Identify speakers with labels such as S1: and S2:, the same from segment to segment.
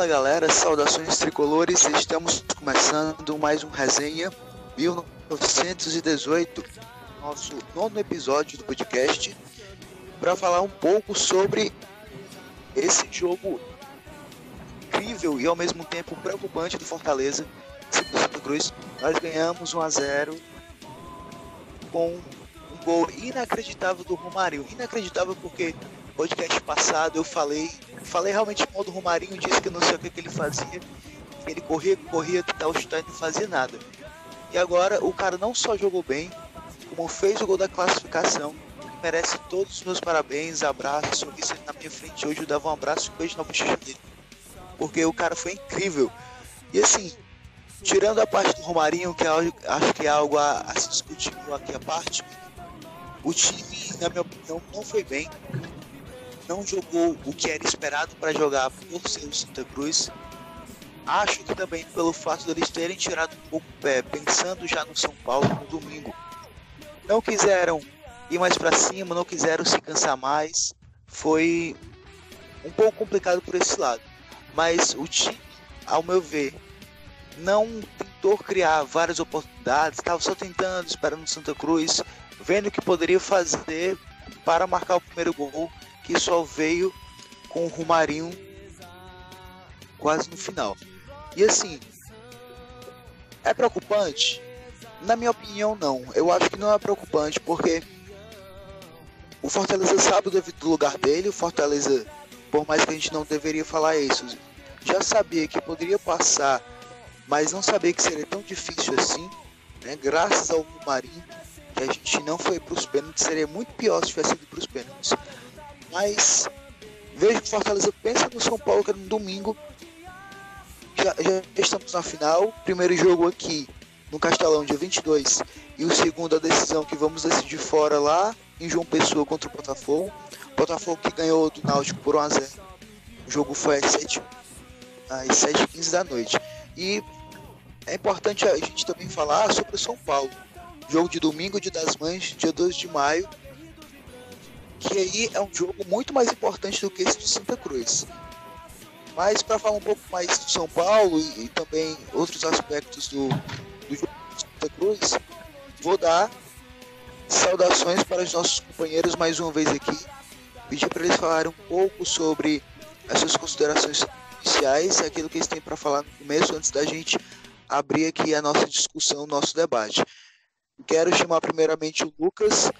S1: Fala galera, saudações tricolores, estamos começando mais um resenha 1918, nosso nono episódio do podcast, para falar um pouco sobre esse jogo incrível e ao mesmo tempo preocupante do Fortaleza, do Santa Cruz. Nós ganhamos 1-0 com um gol inacreditável do Romarinho, inacreditável porque no podcast passado eu falei realmente mal do Romarinho, disse que não sei o que ele fazia, que ele corria, que tal chutar e não fazia nada. E agora o cara não só jogou bem, como fez o gol da classificação, merece todos os meus parabéns, abraço. Se eu visse ele na minha frente hoje, eu dava um abraço e um beijo na bochecha dele, porque o cara foi incrível. E assim, tirando a parte do Romarinho, que acho que é algo a se discutir aqui à parte, o time, na minha opinião, não foi bem. Não jogou o que era esperado para jogar por ser o Santa Cruz. Acho que também pelo fato deles terem tirado um pouco o pé, pensando já no São Paulo no domingo. Não quiseram ir mais para cima, não quiseram se cansar mais. Foi um pouco complicado por esse lado. Mas o time, ao meu ver, não tentou criar várias oportunidades, estava só tentando, esperando o Santa Cruz, vendo o que poderia fazer para marcar o primeiro gol, que só veio com o Romarinho quase no final. E assim, é preocupante? Na minha opinião, não. Eu acho que não é preocupante, porque o Fortaleza sabe o devido lugar dele. O Fortaleza, por mais que a gente não deveria falar isso, já sabia que poderia passar, mas não sabia que seria tão difícil assim, né? Graças ao Romarinho, que a gente não foi para os pênaltis. Seria muito pior se tivesse ido para os pênaltis. Mas vejo que o Fortaleza pensa no São Paulo, que era no domingo. Já estamos na final. Primeiro jogo aqui no Castelão, dia 22. E o segundo, a decisão que vamos decidir fora lá em João Pessoa contra o Botafogo. Botafogo que ganhou do Náutico por 1-0. O jogo foi às 7h15 da noite. E é importante a gente também falar sobre o São Paulo. Jogo de domingo, dia das Mães, dia 2 de maio. Que aí é um jogo muito mais importante do que esse do Santa Cruz. Mas para falar um pouco mais do São Paulo e também outros aspectos do jogo do Santa Cruz, vou dar saudações para os nossos companheiros mais uma vez aqui. Pedir para eles falarem um pouco sobre as suas considerações iniciais, aquilo que eles têm para falar no começo, antes da gente abrir aqui a nossa discussão, o nosso debate. Quero chamar primeiramente o Lucas.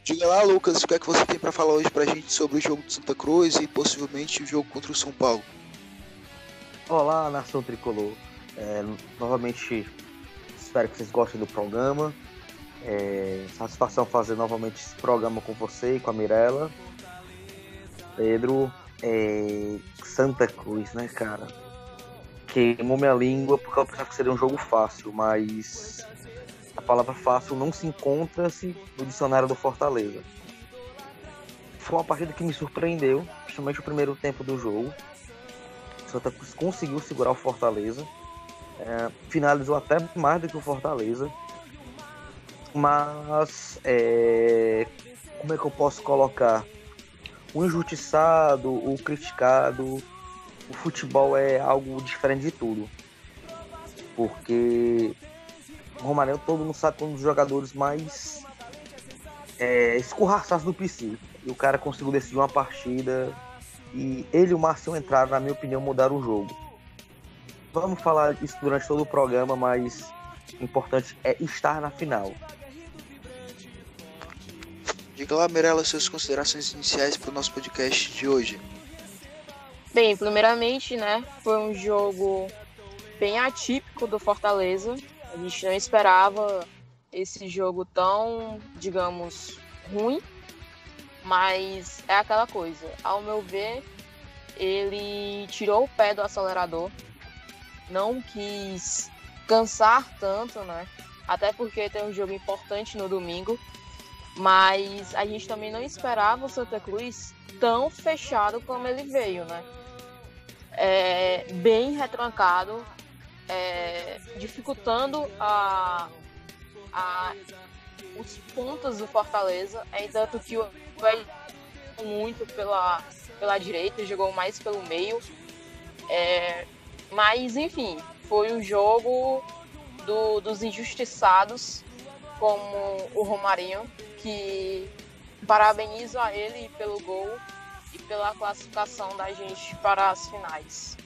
S1: Diga lá, Lucas, o que é que você tem para falar hoje para a gente sobre o jogo do Santa Cruz e possivelmente o jogo contra o São Paulo?
S2: Olá, nação tricolor. Novamente, espero que vocês gostem do programa. Satisfação fazer novamente esse programa com você e com a Mirella. Pedro, Santa Cruz, né, cara? Queimou minha língua porque eu pensava que seria um jogo fácil, mas a palavra fácil não se encontra-se no dicionário do Fortaleza. Foi uma partida que me surpreendeu, principalmente o primeiro tempo do jogo. O Santa Cruz conseguiu segurar o Fortaleza, finalizou até mais do que o Fortaleza. Mas, como é que eu posso colocar? O injustiçado, o criticado, o futebol é algo diferente de tudo. Porque o Romarinho, todo mundo sabe que é um dos jogadores mais escorraçados do PC. E o cara conseguiu decidir uma partida. E ele e o Marcinho entraram, na minha opinião, mudaram o jogo. Vamos falar isso durante todo o programa, mas o importante é estar na final.
S1: Diga lá, Mirella, suas considerações iniciais para o nosso podcast de hoje.
S3: Bem, primeiramente, né, foi um jogo bem atípico do Fortaleza. A gente não esperava esse jogo tão, digamos, ruim, mas é aquela coisa. Ao meu ver, ele tirou o pé do acelerador, não quis cansar tanto, né? Até porque tem um jogo importante no domingo, mas a gente também não esperava o Santa Cruz tão fechado como ele veio, né? Bem retrancado, dificultando os pontos do Fortaleza, tanto que o Velho muito pela direita, jogou mais pelo meio, Mas, enfim, foi um jogo dos injustiçados, como o Romarinho, que parabenizo a ele pelo gol e pela classificação da gente para as finais.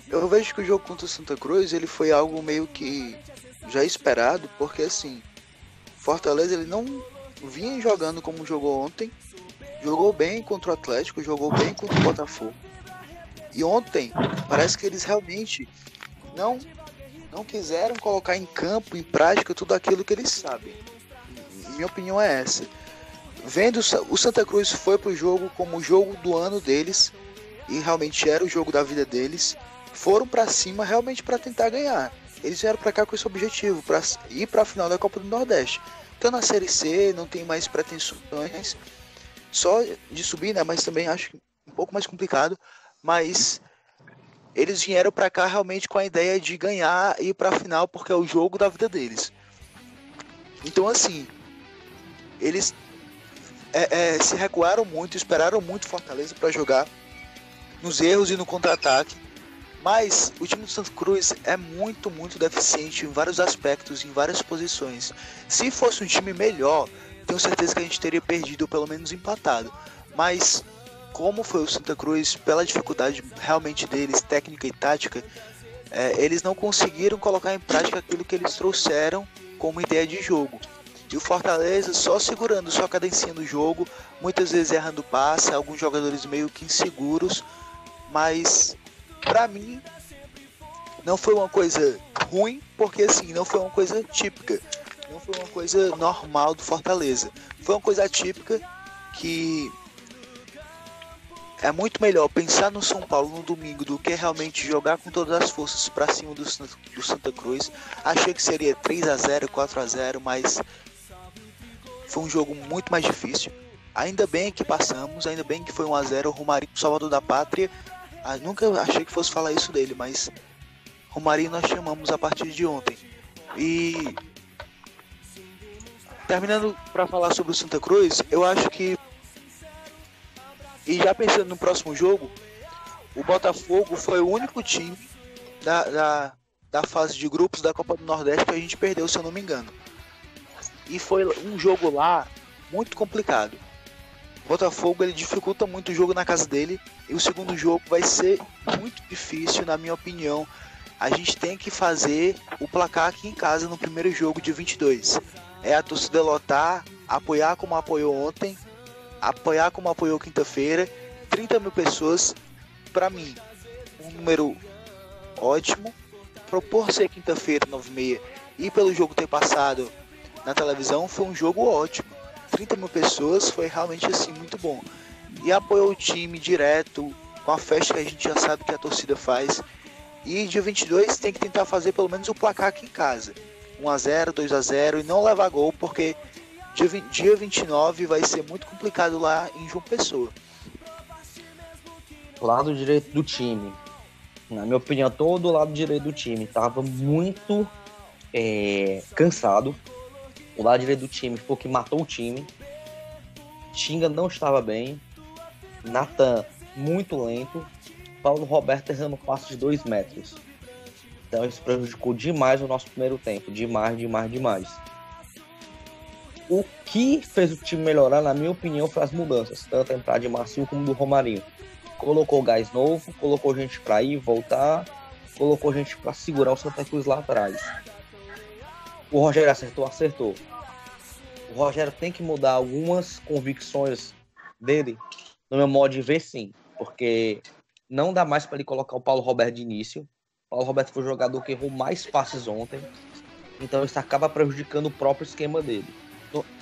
S1: Eu vejo que o jogo contra o Santa Cruz ele foi algo meio que já esperado, porque assim, Fortaleza ele não vinha jogando como jogou ontem, jogou bem contra o Atlético, jogou bem contra o Botafogo. E ontem parece que eles realmente não quiseram colocar em campo, em prática, tudo aquilo que eles sabem. Minha opinião é essa. Vendo o Santa Cruz foi pro jogo como o jogo do ano deles, e realmente era o jogo da vida deles, foram para cima realmente para tentar ganhar. Eles vieram para cá com esse objetivo, para ir para a final da Copa do Nordeste. Então na Série C não tem mais pretensões só de subir, né? Mas também acho um pouco mais complicado. Mas eles vieram para cá realmente com a ideia de ganhar e ir para a final, porque é o jogo da vida deles. Então assim, eles se recuaram muito, esperaram muito Fortaleza para jogar nos erros e no contra-ataque. Mas o time do Santa Cruz é muito deficiente em vários aspectos, em várias posições. Se fosse um time melhor, tenho certeza que a gente teria perdido ou pelo menos empatado. Mas como foi o Santa Cruz, pela dificuldade realmente deles, técnica e tática, eles não conseguiram colocar em prática aquilo que eles trouxeram como ideia de jogo. E o Fortaleza só segurando sua cadencinha no jogo, muitas vezes errando passe, alguns jogadores meio que inseguros, mas pra mim não foi uma coisa ruim, porque assim, não foi uma coisa típica, não foi uma coisa normal do Fortaleza, foi uma coisa atípica que é muito melhor pensar no São Paulo no domingo do que realmente jogar com todas as forças pra cima do Santa Cruz. Achei que seria 3-0, 4-0, mas foi um jogo muito mais difícil. Ainda bem que passamos, ainda bem que foi 1-0, o Romarinho, Salvador da Pátria. Nunca achei que fosse falar isso dele, mas Romarinho nós chamamos a partir de ontem. E terminando para falar sobre o Santa Cruz, eu acho que, e já pensando no próximo jogo, o Botafogo foi o único time da fase de grupos da Copa do Nordeste que a gente perdeu, se eu não me engano. E foi um jogo lá muito complicado. O Botafogo ele dificulta muito o jogo na casa dele, e o segundo jogo vai ser muito difícil, na minha opinião. A gente tem que fazer o placar aqui em casa no primeiro jogo de 22. É a torcida lotar, apoiar como apoiou ontem, apoiar como apoiou quinta-feira, 30 mil pessoas, para mim, um número ótimo. Propor ser quinta-feira, 9h30, e pelo jogo ter passado na televisão, foi um jogo ótimo. 30 mil pessoas foi realmente assim muito bom. E apoiou o time direto, com a festa que a gente já sabe que a torcida faz. E dia 22 tem que tentar fazer pelo menos o placar aqui em casa. 1-0, 2-0 e não levar gol, porque dia 29 vai ser muito complicado lá em João Pessoa.
S2: Lado direito do time. Na minha opinião, todo o lado direito do time estava muito cansado. O lado direito do time foi o que matou o time. Tinga não estava bem. Natan muito lento. Paulo Roberto errando passo de 2 metros. Então isso prejudicou demais o nosso primeiro tempo. Demais. O que fez o time melhorar, na minha opinião, foi as mudanças. Tanto a entrada de Marcinho como do Romarinho. Colocou gás novo, colocou gente para ir, voltar. Colocou gente para segurar o Santa Cruz lá atrás. O Rogério acertou. O Rogério tem que mudar algumas convicções dele, no meu modo de ver, sim. Porque não dá mais para ele colocar o Paulo Roberto de início. O Paulo Roberto foi o jogador que errou mais passes ontem. Então isso acaba prejudicando o próprio esquema dele.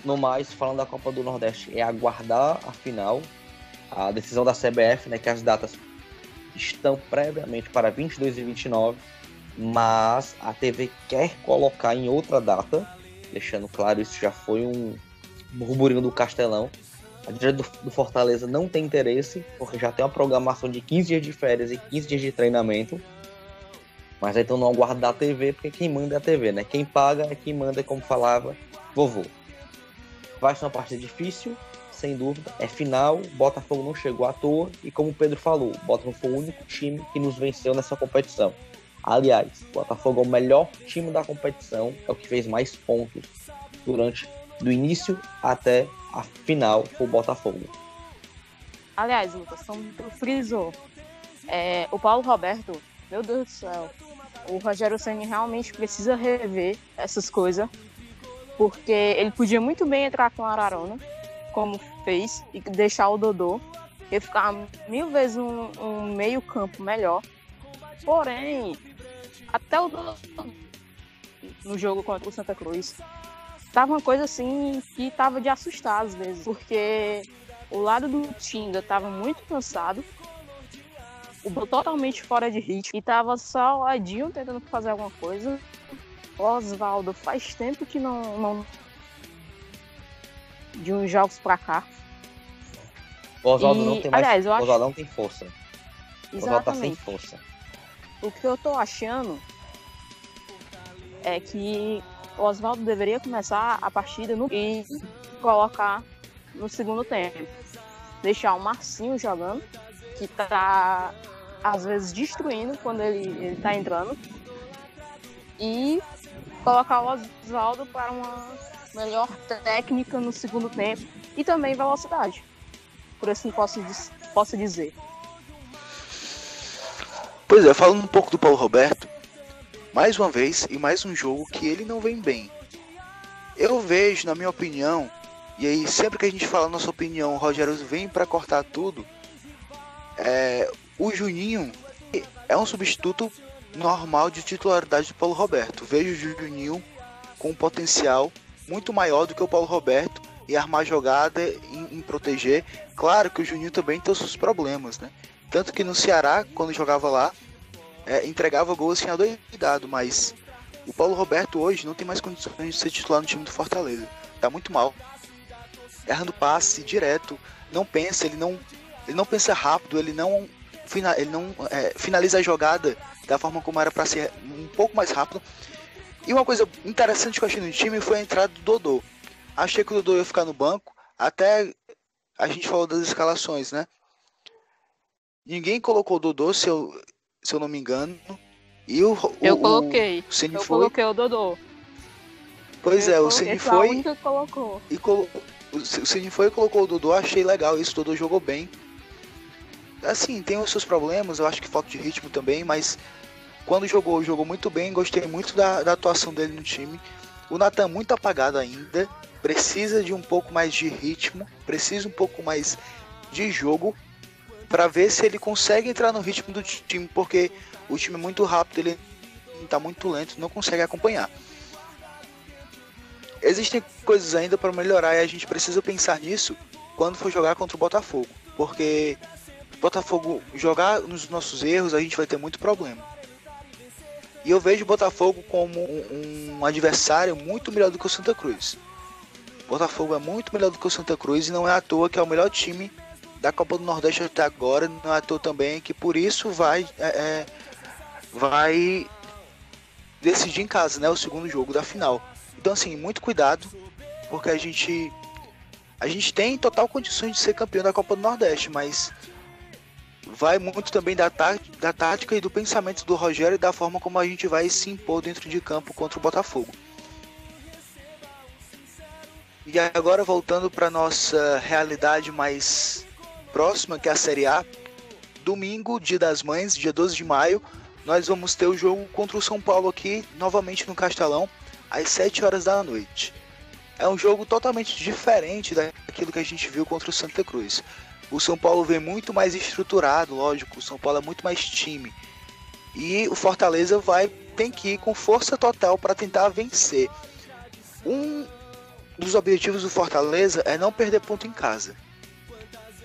S2: No mais, falando da Copa do Nordeste, é aguardar a final. A decisão da CBF, né, que as datas estão previamente para 22 e 29. Mas a TV quer colocar em outra data, deixando claro, isso já foi um burburinho do Castelão. A diretoria do Fortaleza não tem interesse, porque já tem uma programação de 15 dias de férias e 15 dias de treinamento. Mas aí então não aguarda a TV, porque quem manda é a TV, né? Quem paga é quem manda, como falava vovô. Vai ser uma partida difícil, sem dúvida. É final, Botafogo não chegou à toa e, como o Pedro falou, o Botafogo foi o único time que nos venceu nessa competição. Aliás, o Botafogo é o melhor time da competição, é o que fez mais pontos durante do início até a final, foi o Botafogo.
S3: Aliás, Lucas, como tu frisou, o Paulo Roberto, meu Deus do céu, o Rogério Ceni realmente precisa rever essas coisas, porque ele podia muito bem entrar com o Ararona, como fez, e deixar o Dodô, e ficar 1000 vezes um meio campo melhor. Porém, até o Dodô, no jogo contra o Santa Cruz, tava uma coisa assim que tava de assustar às vezes, porque o lado do Tinga tava muito cansado, o Dodô totalmente fora de ritmo, e tava só o Edinho tentando fazer alguma coisa. O Oswaldo faz tempo que não de uns jogos pra cá.
S2: O Oswaldo não tem mais.
S3: Aliás, eu acho...
S2: O Oswaldo não tem força.
S3: Exatamente.
S2: O Oswaldo tá sem força.
S3: O que eu tô achando é que o Oswaldo deveria começar a partida e colocar no segundo tempo. Deixar o Marcinho jogando, que tá às vezes destruindo quando ele tá entrando. E colocar o Oswaldo para uma melhor técnica no segundo tempo e também velocidade. Por assim posso dizer.
S1: Pois é, falando um pouco do Paulo Roberto, mais uma vez e mais um jogo que ele não vem bem. Eu vejo, na minha opinião, e aí sempre que a gente fala a nossa opinião, o Rogério vem para cortar tudo, o Juninho é um substituto normal de titularidade do Paulo Roberto. Vejo o Juninho com um potencial muito maior do que o Paulo Roberto em armar jogada, em proteger. Claro que o Juninho também tem os seus problemas, né? Tanto que no Ceará, quando jogava lá, entregava gol assim adoidado, mas o Paulo Roberto hoje não tem mais condições de ser titular no time do Fortaleza. Tá muito mal. Errando passe direto, não pensa, ele não pensa rápido, ele não finaliza a jogada da forma como era para ser um pouco mais rápido. E uma coisa interessante que eu achei no time foi a entrada do Dodô. Achei que o Dodô ia ficar no banco, até a gente falou das escalações, né? Ninguém colocou o Dodô, se eu não me engano. E
S3: eu coloquei.
S1: Eu
S3: coloquei o Dodô.
S1: Pois o Ceni foi.
S3: A única que colocou.
S1: O Ceni foi e colocou o Dodô, achei legal isso, o Dodô jogou bem. Assim, tem os seus problemas, eu acho que falta de ritmo também, mas quando jogou muito bem, gostei muito da atuação dele no time. O Natan muito apagado ainda, precisa de um pouco mais de ritmo, precisa um pouco mais de jogo para ver se ele consegue entrar no ritmo do time, porque o time é muito rápido, ele está muito lento, não consegue acompanhar. Existem coisas ainda para melhorar e a gente precisa pensar nisso quando for jogar contra o Botafogo, porque o Botafogo jogar nos nossos erros, a gente vai ter muito problema. E eu vejo o Botafogo como um adversário muito melhor do que o Santa Cruz. O Botafogo é muito melhor do que o Santa Cruz e não é à toa que é o melhor time da Copa do Nordeste até agora. Não é à toa também que por isso vai decidir em casa, né, o segundo jogo da final. Então assim, muito cuidado, porque a gente tem total condições de ser campeão da Copa do Nordeste, mas vai muito também da tática e do pensamento do Rogério e da forma como a gente vai se impor dentro de campo contra o Botafogo. E agora voltando para nossa realidade mais próxima, que é a Série A, domingo, Dia das Mães, dia 12 de maio, nós vamos ter o jogo contra o São Paulo aqui, novamente no Castelão, às 7 horas da noite. É um jogo totalmente diferente daquilo que a gente viu contra o Santa Cruz. O São Paulo vem muito mais estruturado, lógico, o São Paulo é muito mais time. E o Fortaleza tem que ir com força total para tentar vencer. Um dos objetivos do Fortaleza é não perder ponto em casa.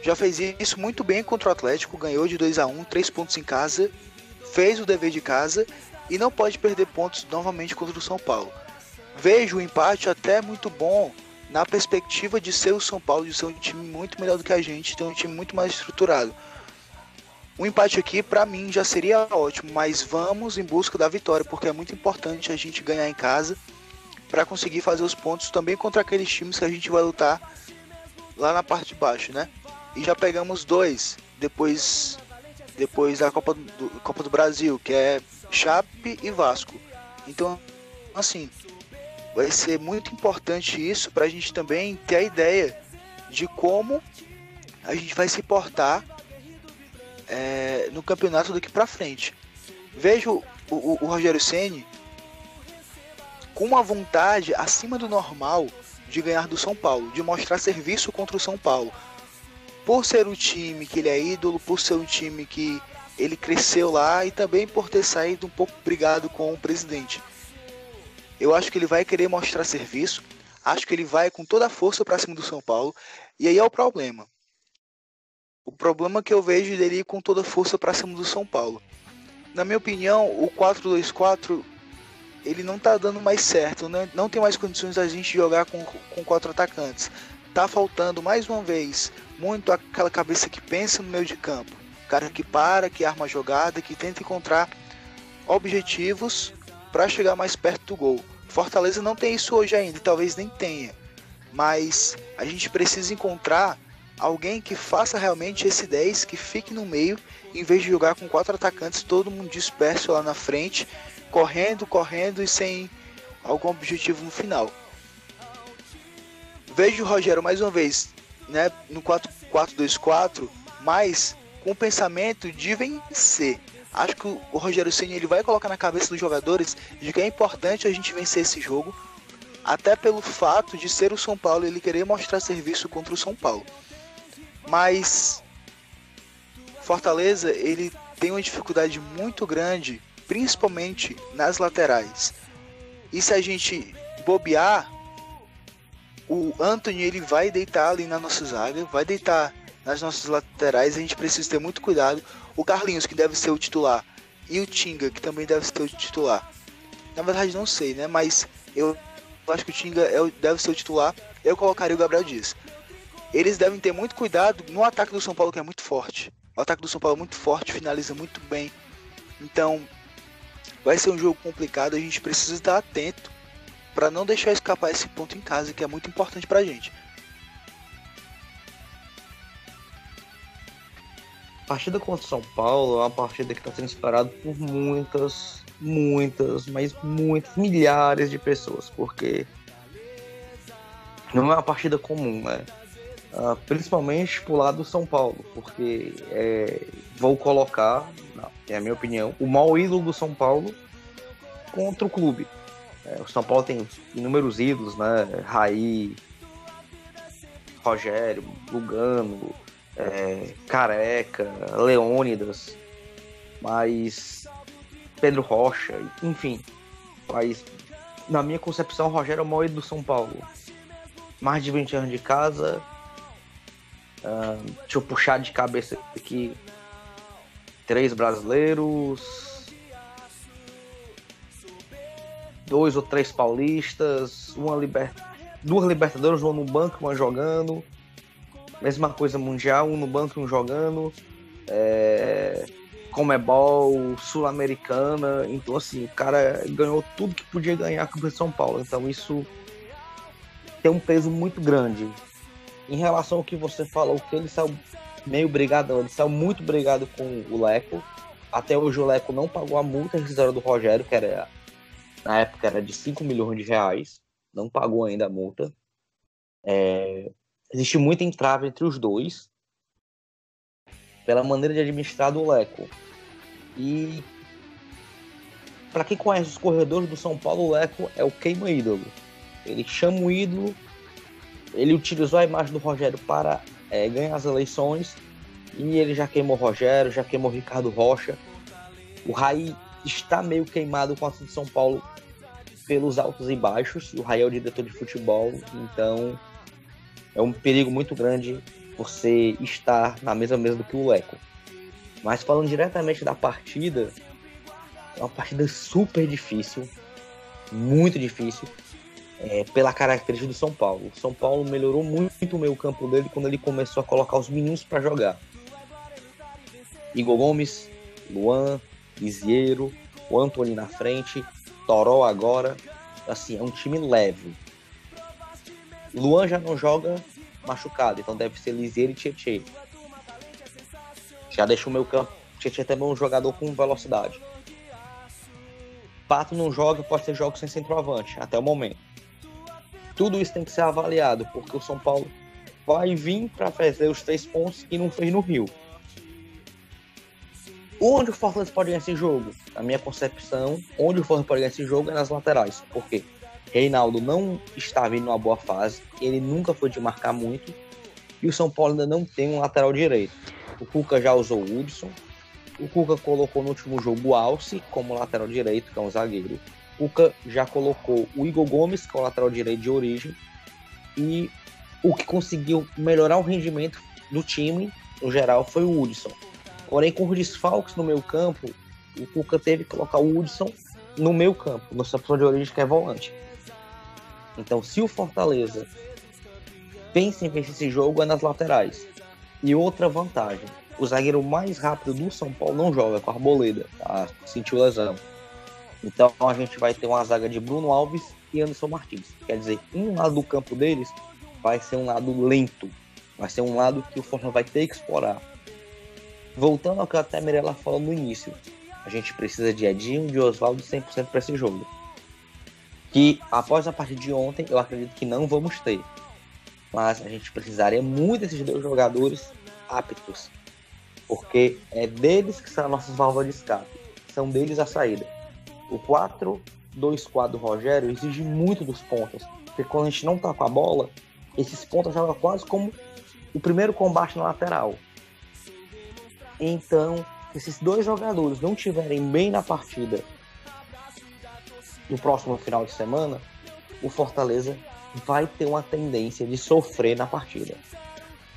S1: Já fez isso muito bem contra o Atlético, ganhou de 2-1, 3 pontos em casa, fez o dever de casa e não pode perder pontos novamente contra o São Paulo. Vejo o empate até muito bom na perspectiva de ser o São Paulo, de ser um time muito melhor do que a gente, ter um time muito mais estruturado. O empate aqui, para mim, já seria ótimo, mas vamos em busca da vitória, porque é muito importante a gente ganhar em casa para conseguir fazer os pontos também contra aqueles times que a gente vai lutar lá na parte de baixo, né? E já pegamos 2 depois da Copa do Brasil, que é Chape e Vasco. Então, assim, vai ser muito importante isso para a gente também ter a ideia de como a gente vai se portar no campeonato daqui para frente. Vejo o Rogério Ceni com uma vontade acima do normal de ganhar do São Paulo, de mostrar serviço contra o São Paulo. Por ser um time que ele é ídolo, por ser um time que ele cresceu lá e também por ter saído um pouco brigado com o presidente. Eu acho que ele vai querer mostrar serviço, acho que ele vai com toda a força para cima do São Paulo, e aí é o problema. O problema que eu vejo dele ir com toda a força para cima do São Paulo. Na minha opinião, o 4-2-4 ele não tá dando mais certo, né? Não tem mais condições da gente jogar com 4 atacantes. Tá faltando mais uma vez muito aquela cabeça que pensa no meio de campo, cara que para, que arma a jogada, que tenta encontrar objetivos para chegar mais perto do gol. Fortaleza não tem isso hoje ainda, talvez nem tenha, mas a gente precisa encontrar alguém que faça realmente esse 10, que fique no meio, em vez de jogar com 4 atacantes, todo mundo disperso lá na frente, correndo e sem algum objetivo no final. Vejo o Rogério mais uma vez, né, no 4-4-2-4, mas com o pensamento de vencer. Acho que o Rogério Ceni ele vai colocar na cabeça dos jogadores de que é importante a gente vencer esse jogo, até pelo fato de ser o São Paulo, ele querer mostrar serviço contra o São Paulo. Mas Fortaleza ele tem uma dificuldade muito grande, principalmente nas laterais. E se a gente bobear, o Antony ele vai deitar ali na nossa zaga, vai deitar nas nossas laterais, a gente precisa ter muito cuidado. O Carlinhos, que deve ser o titular, e o Tinga, que também deve ser o titular. Na verdade não sei, né? Mas eu acho que o Tinga deve ser o titular. Eu colocaria o Gabriel Dias. Eles devem ter muito cuidado no ataque do São Paulo, que é muito forte. O ataque do São Paulo é muito forte, finaliza muito bem. Então vai ser um jogo complicado, a gente precisa estar atento para não deixar escapar esse ponto em casa, que é muito importante pra gente.
S2: A partida contra o São Paulo é uma partida que está sendo esperada por muitas, mas muitas, milhares de pessoas, porque não é uma partida comum, né? Principalmente pro lado do São Paulo, porque vou colocar, é a minha opinião, o maior ídolo do São Paulo contra o clube. O São Paulo tem inúmeros ídolos, né? Raí, Rogério, Lugano, Careca, Leônidas, mas Pedro Rocha, enfim. Mas na minha concepção, o Rogério é o maior ídolo do São Paulo. Mais de 20 anos de casa. Deixa eu puxar de cabeça aqui 3 brasileiros, 2 ou 3 paulistas, 2 Libertadores, uma no banco, uma jogando, mesma coisa mundial, um no banco e um jogando, Comebol, Sul-Americana. Então assim, o cara ganhou tudo que podia ganhar com o São Paulo, então isso tem um peso muito grande. Em relação ao que você falou, que ele saiu meio brigadão, ele saiu muito brigado com o Leco. Até hoje o Leco não pagou a multa rescisória do Rogério, que era, na época era de 5 milhões de reais. Não pagou ainda a multa. Existe muita entrave entre os dois pela maneira de administrar do Leco. E para quem conhece os corredores do São Paulo, o Leco é o queima-ídolo. Ele chama o ídolo. Ele utilizou a imagem do Rogério para ganhar as eleições, e ele já queimou o Rogério, já queimou o Ricardo Rocha. O Raí está meio queimado com a de São Paulo pelos altos e baixos. O Raí é o diretor de futebol, então é um perigo muito grande você estar na mesma mesa do que o Leco. Mas falando diretamente da partida, é uma partida super difícil, muito difícil. Pela característica do São Paulo. O São Paulo melhorou muito o meio campo dele quando ele começou a colocar os meninos para jogar. Igor Gomes, Luan, Lisiero, o Antony na frente, Toró agora. Assim, é um time leve. Luan já não joga machucado, então deve ser Liseiro e Tietê. Já deixa o meio campo. Tietê também é um jogador com velocidade. Pato não joga, pode ter jogos sem centroavante, até o momento. Tudo isso tem que ser avaliado, porque o São Paulo vai vir para fazer os 3 pontos que não fez no Rio. Onde o Fortaleza pode ganhar esse jogo? Na minha concepção, onde o Fortaleza pode ganhar esse jogo é nas laterais. Por quê? Reinaldo não está vindo numa boa fase, ele nunca foi de marcar muito, e o São Paulo ainda não tem um lateral direito. O Cuca já usou o Hudson, o Cuca colocou no último jogo o Alce como lateral direito, que é um zagueiro. O Cuca já colocou o Igor Gomes, que é o lateral direito de origem, e o que conseguiu melhorar o rendimento do time, no geral, foi o Hudson. Porém, com os desfalques no meio campo, o Cuca teve que colocar o Hudson no meio campo, na sua posição de origem, que é volante. Então, se o Fortaleza pensa em vencer esse jogo, é nas laterais. E outra vantagem, o zagueiro mais rápido do São Paulo não joga, com a Arboleda, tá? Sentiu lesão. Então, a gente vai ter uma zaga de Bruno Alves e Anderson Martins. Quer dizer, um lado do campo deles vai ser um lado lento, vai ser um lado que o Fortaleza vai ter que explorar. Voltando ao que até a Mirella falou no início, a gente precisa de Edinho e de Oswaldo 100% para esse jogo. Que após a partida de ontem, eu acredito que não vamos ter. Mas a gente precisaria muito desses 2 jogadores aptos. Porque é deles que são as nossas válvulas de escape. São deles a saída. O 4-2-4 do Rogério exige muito dos pontas. Porque quando a gente não tá com a bola, esses pontas jogam quase como o primeiro combate na lateral. Então, se esses 2 jogadores não estiverem bem na partida no próximo final de semana, o Fortaleza vai ter uma tendência de sofrer na partida.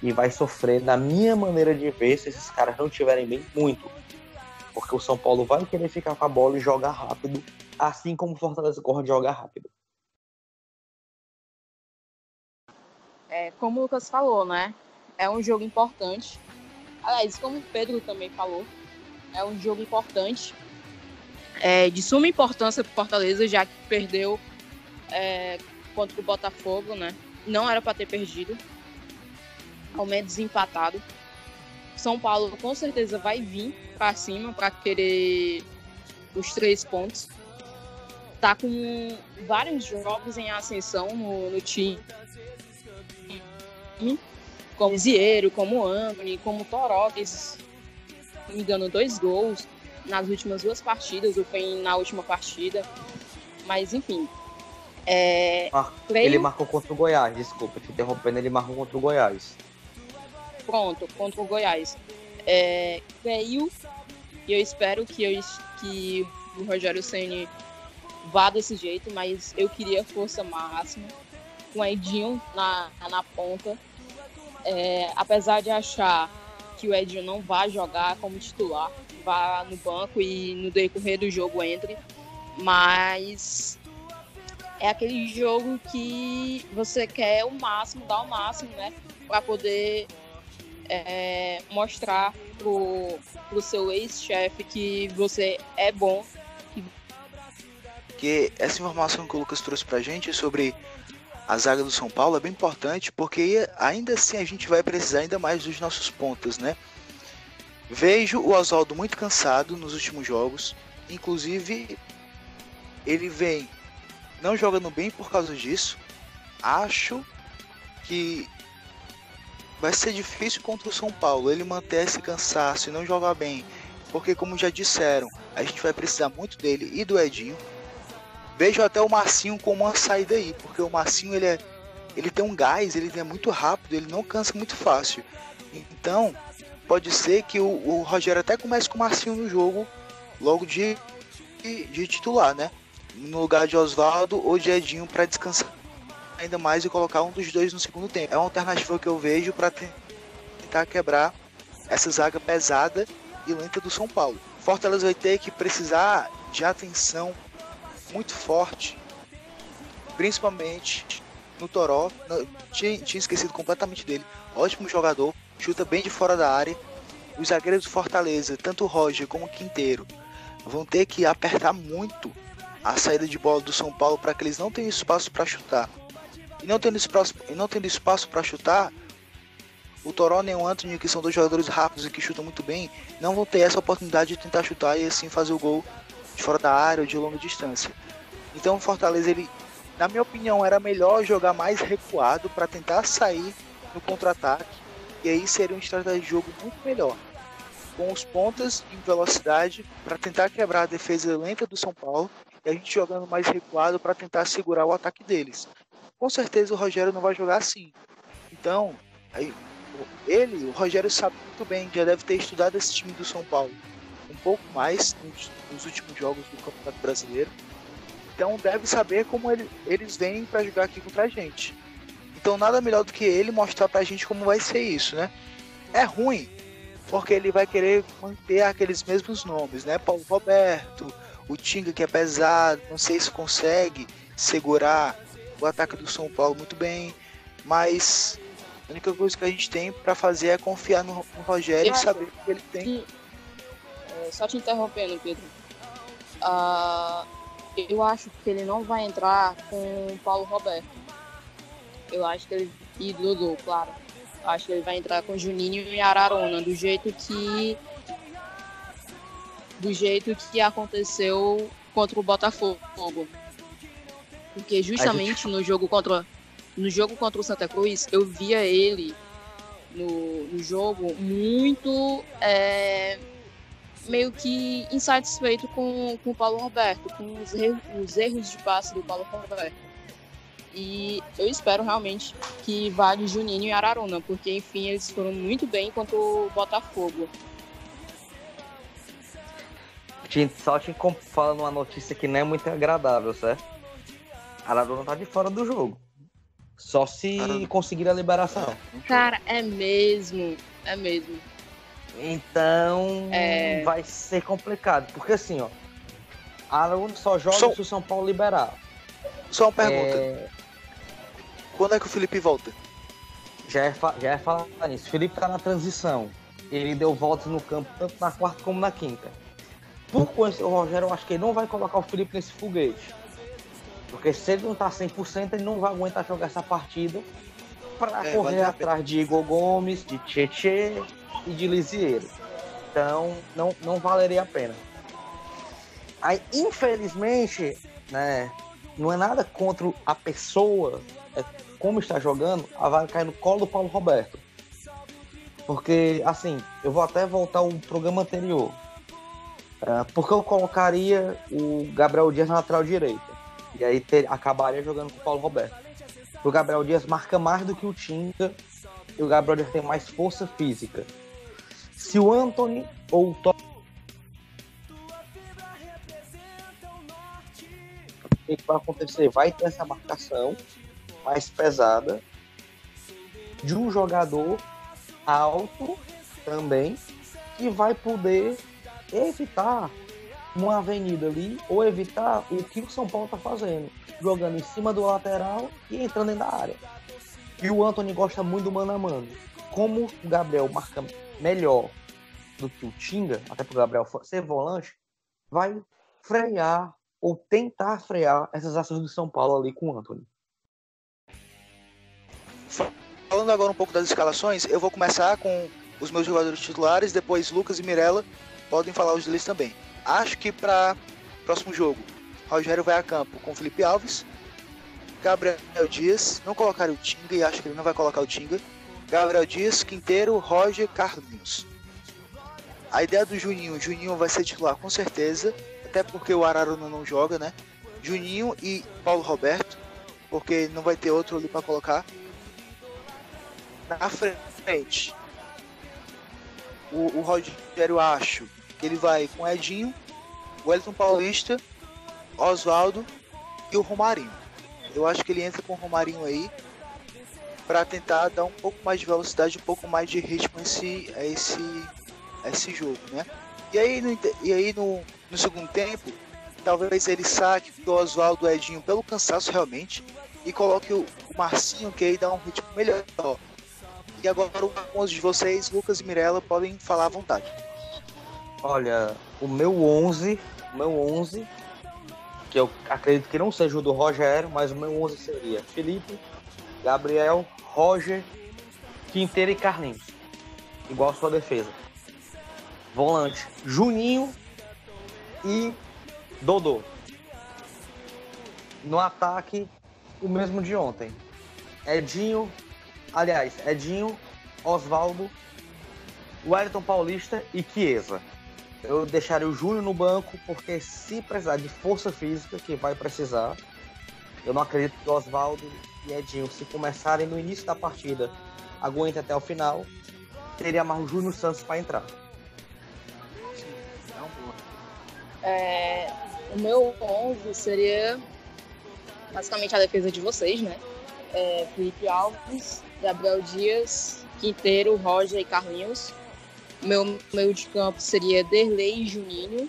S2: E vai sofrer, na minha maneira de ver, se esses caras não estiverem bem, muito. Porque o São Paulo vai querer ficar com a bola e jogar rápido, assim como o Fortaleza gosta de jogar rápido.
S3: Como o Lucas falou, né? É um jogo importante. Aliás, como o Pedro também falou, é um jogo importante, de suma importância para o Fortaleza, já que perdeu contra o Botafogo, né? Não era para ter perdido, ao menos empatado. São Paulo com certeza vai vir para cima para querer os 3 pontos. Tá com vários jogos em ascensão no time, como Zieiro, como Anthony, como Toró, que se não me engano 2 gols nas últimas 2 partidas, ou foi na última partida, mas enfim.
S2: Ele marcou contra o Goiás, desculpa, te interrompendo, ele marcou contra o Goiás.
S3: Pronto, contra o Goiás. Creio e eu espero que o Rogério Ceni vá desse jeito, mas eu queria força máxima com o Edinho na ponta. Apesar de achar que o Edinho não vai jogar como titular, vá no banco e no decorrer do jogo entre, mas é aquele jogo que você quer o máximo, dar o máximo, né, para poder mostrar pro seu ex-chefe que você é bom.
S1: Que essa informação que o Lucas trouxe pra gente sobre a zaga do São Paulo é bem importante, porque ainda assim a gente vai precisar ainda mais dos nossos pontas, né? Vejo o Oswaldo muito cansado nos últimos jogos, inclusive ele vem não jogando bem por causa disso. Acho que vai ser difícil contra o São Paulo ele manter esse cansaço e não jogar bem, porque como já disseram, a gente vai precisar muito dele e do Edinho. Vejo até o Marcinho como uma saída aí, porque o Marcinho ele tem um gás, ele é muito rápido, ele não cansa muito fácil. Então, pode ser que o Rogério até comece com o Marcinho no jogo, logo de titular, né? No lugar de Oswaldo ou de Edinho, para descansar ainda mais e colocar um dos 2 no segundo tempo. É uma alternativa que eu vejo para tentar quebrar essa zaga pesada e lenta do São Paulo. Fortaleza vai ter que precisar de atenção muito forte, principalmente no Toró. Tinha esquecido completamente dele. Ótimo jogador, chuta bem de fora da área. Os zagueiros do Fortaleza, tanto o Roger como o Quinteiro, vão ter que apertar muito a saída de bola do São Paulo para que eles não tenham espaço para chutar. e não tendo espaço para chutar, o Toron e o Antony, que são dois jogadores rápidos e que chutam muito bem, não vão ter essa oportunidade de tentar chutar e assim fazer o gol de fora da área ou de longa distância. Então o Fortaleza, ele, na minha opinião, era melhor jogar mais recuado para tentar sair no contra-ataque, e aí seria uma estratégia de jogo muito melhor, com os pontas em velocidade para tentar quebrar a defesa lenta do São Paulo e a gente jogando mais recuado para tentar segurar o ataque deles. Com certeza o Rogério não vai jogar assim. Então, o Rogério sabe muito bem, já deve ter estudado esse time do São Paulo um pouco mais nos últimos jogos do Campeonato Brasileiro. Então deve saber como eles vêm para jogar aqui contra a gente. Então nada melhor do que ele mostrar pra gente como vai ser isso, né? É ruim, porque ele vai querer manter aqueles mesmos nomes, né? Paulo Roberto, o Tinga, que é pesado, não sei se consegue segurar o ataque do São Paulo muito bem, mas a única coisa que a gente tem para fazer é confiar no Rogério e saber que ele tem.
S3: Só te interrompendo, Pedro. Eu acho que ele não vai entrar com o Paulo Roberto. Eu acho que ele... E Dodô, claro. Eu acho que ele vai entrar com Juninho e Araruna, do jeito que aconteceu contra o Botafogo. Porque justamente no jogo contra o Santa Cruz, eu via ele no jogo muito meio que insatisfeito com o Paulo Roberto, com os erros de passe do Paulo Roberto. E eu espero realmente que vá de Juninho e Araruna, porque enfim, eles foram muito bem contra o Botafogo.
S2: Só te falando uma notícia que não é muito agradável, certo? Araruna tá de fora do jogo. Só se conseguir a liberação.
S3: Cara, é mesmo.
S2: Então vai ser complicado. Porque assim, ó, Araruna só joga se o São Paulo liberar.
S1: Só uma pergunta. Quando é que o Felipe volta?
S2: Já é falar nisso. O Felipe tá na transição. Ele deu voltas no campo tanto na quarta como na quinta. Por conhecer o Rogério, eu acho que ele não vai colocar o Felipe nesse foguete. Porque se ele não tá 100%, ele não vai aguentar jogar essa partida para correr atrás de Igor Gomes, de Tietê e de Lisieiro. Então, não valeria a pena. Aí, infelizmente, né, não é nada contra a pessoa, como está jogando, vai cair no colo do Paulo Roberto. Porque, assim, eu vou até voltar ao programa anterior. Porque eu colocaria o Gabriel Dias na lateral direita. E aí acabaria jogando com o Paulo Roberto. O Gabriel Dias marca mais do que o Tinga. E o Gabriel Dias tem mais força física. Se o Antony ou o Top... O que vai acontecer? Vai ter essa marcação mais pesada de um jogador alto também, que vai poder evitar uma avenida ali, ou evitar o que o São Paulo tá fazendo, jogando em cima do lateral e entrando dentro da área. E o Antony gosta muito do mano a mano. Como o Gabriel marca melhor do que o Tinga, até pro Gabriel ser volante, vai frear ou tentar frear essas ações do São Paulo ali com o Antony.
S1: Falando agora um pouco das escalações, eu vou começar com os meus jogadores titulares, depois Lucas e Mirella podem falar os deles também. Acho que para próximo jogo, Rogério vai a campo com Felipe Alves, Gabriel Dias, não colocar o Tinga, e acho que ele não vai colocar o Tinga, Gabriel Dias, Quinteiro, Roger, Carlinhos. A ideia do Juninho vai ser titular com certeza, até porque o Araruna não joga, né? Juninho e Paulo Roberto, porque não vai ter outro ali para colocar. Na frente, o Rogério, acho que ele vai com Edinho, Wellington Paulista, Oswaldo e o Romarinho. Eu acho que ele entra com o Romarinho aí para tentar dar um pouco mais de velocidade, um pouco mais de ritmo a esse jogo, né? E aí no segundo tempo, talvez ele saque o Oswaldo, o Edinho pelo cansaço realmente e coloque o Marcinho, que aí dá um ritmo melhor. E agora os 11 de vocês, Lucas e Mirella, podem falar à vontade.
S2: Olha, o meu 11, que eu acredito que não seja o do Rogério, mas o meu 11 seria Felipe, Gabriel, Roger, Quinteiro e Carlinhos. Igual a sua defesa. Volante, Juninho e Dodô. No ataque, o mesmo de ontem. Edinho, Oswaldo, Wellington Paulista e Chiesa. Eu deixaria o Júnior no banco, porque se precisar de força física, que vai precisar, eu não acredito que Oswaldo e Edinho, se começarem no início da partida, aguentem até o final, teria mais o Júnior Santos para entrar.
S3: O meu 11 seria basicamente a defesa de vocês, né? Felipe Alves, Gabriel Dias, Quinteiro, Roger e Carlinhos. Meu meio de campo seria Derlei e Juninho.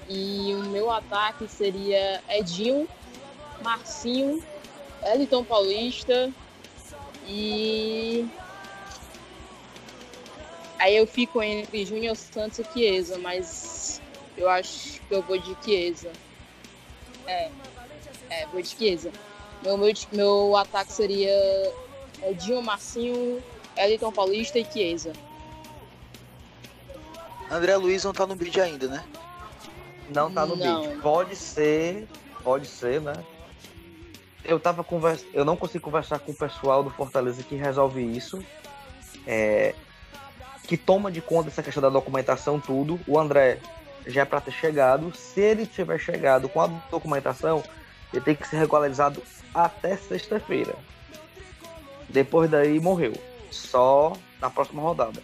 S3: E o meu ataque seria Edinho, Marcinho, Wellington Paulista e... Aí eu fico entre Júnior Santos e Chiesa, mas eu acho que eu vou de Chiesa. Vou de Chiesa. Meu ataque seria Edinho, Marcinho, Wellington Paulista e Chiesa.
S1: André Luiz não tá no bid ainda, né?
S2: Não tá no bid. Pode ser, né? Eu não consigo conversar com o pessoal do Fortaleza que resolve isso. Que toma de conta essa questão da documentação, tudo. O André já é para ter chegado. Se ele tiver chegado com a documentação, ele tem que ser regularizado até sexta-feira. Depois daí, morreu. Só na próxima rodada.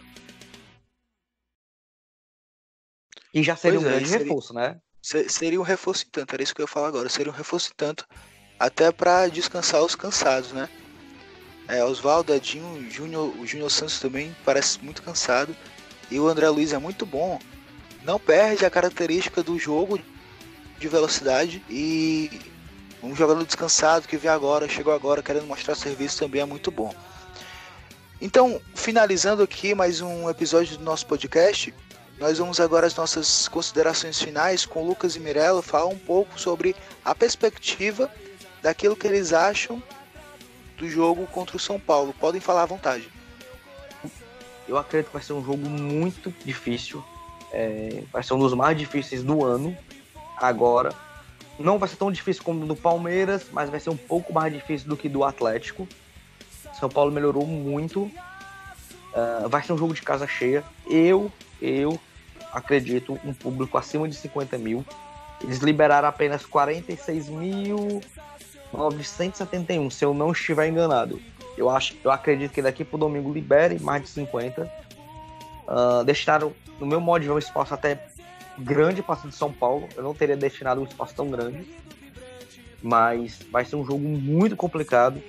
S2: E já seria um grande reforço, né?
S1: Seria um reforço em tanto, era isso que eu ia falar agora. Seria um reforço em tanto, até para descansar os cansados, né? Oswaldo, Edinho, o Júnior Santos também parece muito cansado. E o André Luiz é muito bom. Não perde a característica do jogo de velocidade. E um jogador descansado que chegou agora querendo mostrar serviço também é muito bom. Então, finalizando aqui mais um episódio do nosso podcast, nós vamos agora às nossas considerações finais com Lucas e Mirella, falar um pouco sobre a perspectiva daquilo que eles acham do jogo contra o São Paulo. Podem falar à vontade.
S2: Eu acredito que vai ser um jogo muito difícil. Vai ser um dos mais difíceis do ano. Agora, não vai ser tão difícil como o do Palmeiras, mas vai ser um pouco mais difícil do que do Atlético. São Paulo melhorou muito. Vai ser um jogo de casa cheia. Eu acredito um público acima de 50 mil. Eles liberaram apenas 46.971, se eu não estiver enganado. Eu acredito que daqui pro domingo libere mais de 50. Deixaram, no meu modo de ver, um espaço até grande para de São Paulo. Eu não teria destinado um espaço tão grande. Mas vai ser um jogo muito complicado.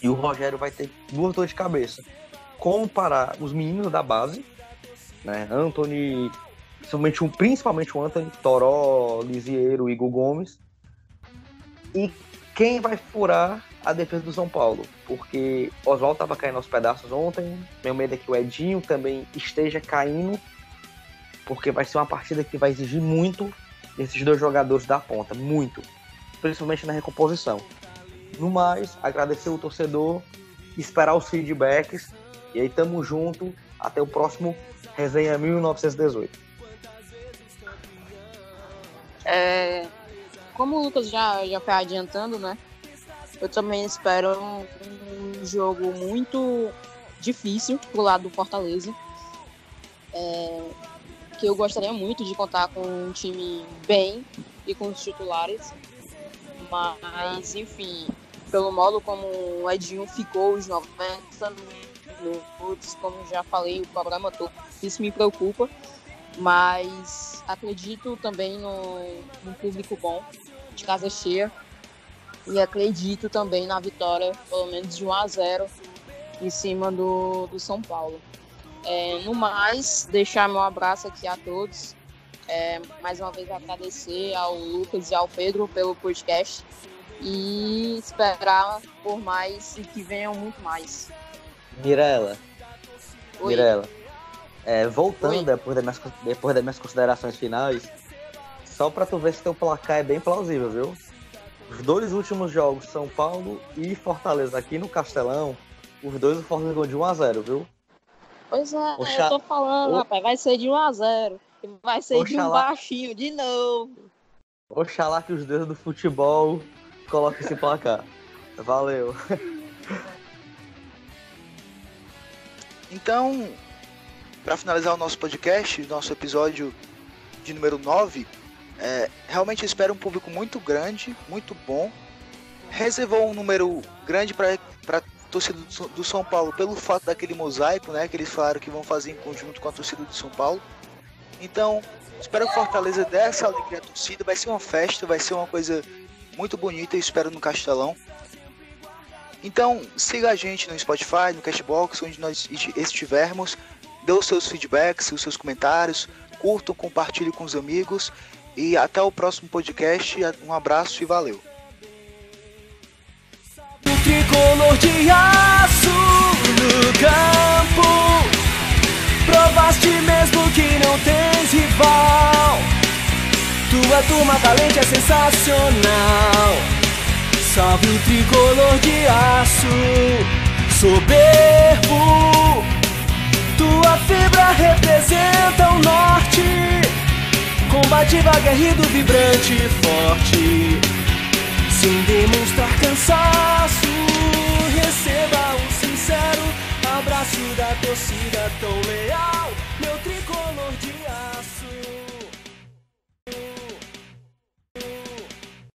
S2: E o Rogério vai ter duas dores de cabeça. Como parar os meninos da base, né? Antony, principalmente o Antony, Toró, Lisieiro, Igor Gomes. E quem vai furar a defesa do São Paulo? Porque Oswaldo estava caindo aos pedaços ontem. Meu medo é que o Edinho também esteja caindo, porque vai ser uma partida que vai exigir muito desses dois jogadores da ponta, muito, principalmente na recomposição. No mais, agradecer o torcedor, esperar os feedbacks, e aí tamo junto, até o próximo Resenha 1918.
S3: Como o Lucas já foi adiantando, né? Eu também espero um jogo muito difícil pro lado do Fortaleza. Que eu gostaria muito de contar com um time bem e com os titulares. Mas, enfim, pelo modo como o Edinho ficou os 90 minutos, como já falei, o programa todo, isso me preocupa. Mas acredito também no público bom, de casa cheia. E acredito também na vitória, pelo menos de 1-0, em cima do São Paulo. No mais, deixar meu abraço aqui a todos. Mais uma vez agradecer ao Lucas e ao Pedro pelo podcast. E esperar por mais e que venham muito mais.
S2: Mirella, voltando depois das minhas considerações finais, só pra tu ver se teu placar é bem plausível, viu? Os 2 últimos jogos, São Paulo e Fortaleza, aqui no Castelão, os 2 o Fortaleza ganhou de 1-0, viu?
S3: Pois é, eu tô falando, rapaz, vai ser de 1-0. Vai ser de um baixinho, de novo.
S2: Oxalá que os deuses do futebol coloquem esse placar. Valeu.
S1: Então, para finalizar o nosso podcast, nosso episódio de número 9, realmente espero um público muito grande, muito bom. Reservou um número grande para torcida do São Paulo pelo fato daquele mosaico, né, que eles falaram que vão fazer em conjunto com a torcida do São Paulo. Então, espero que Fortaleza dê essa alegria à torcida. Vai ser uma festa, vai ser uma coisa muito bonita, eu espero, no Castelão. Então, siga a gente no Spotify, no Cashbox, onde nós estivermos. Dê os seus feedbacks, os seus comentários, curtam, compartilhem com os amigos. E até o próximo podcast. Um abraço e valeu.
S4: O tricolor de aço no campo, provaste mesmo que não tens rival. Tua turma talento é sensacional. Salve o tricolor de aço, soberbo. Tua fibra representa o norte, combativo, aguerrido, vibrante e forte. Sem demonstrar cansaço, receba um sincero abraço da torcida tão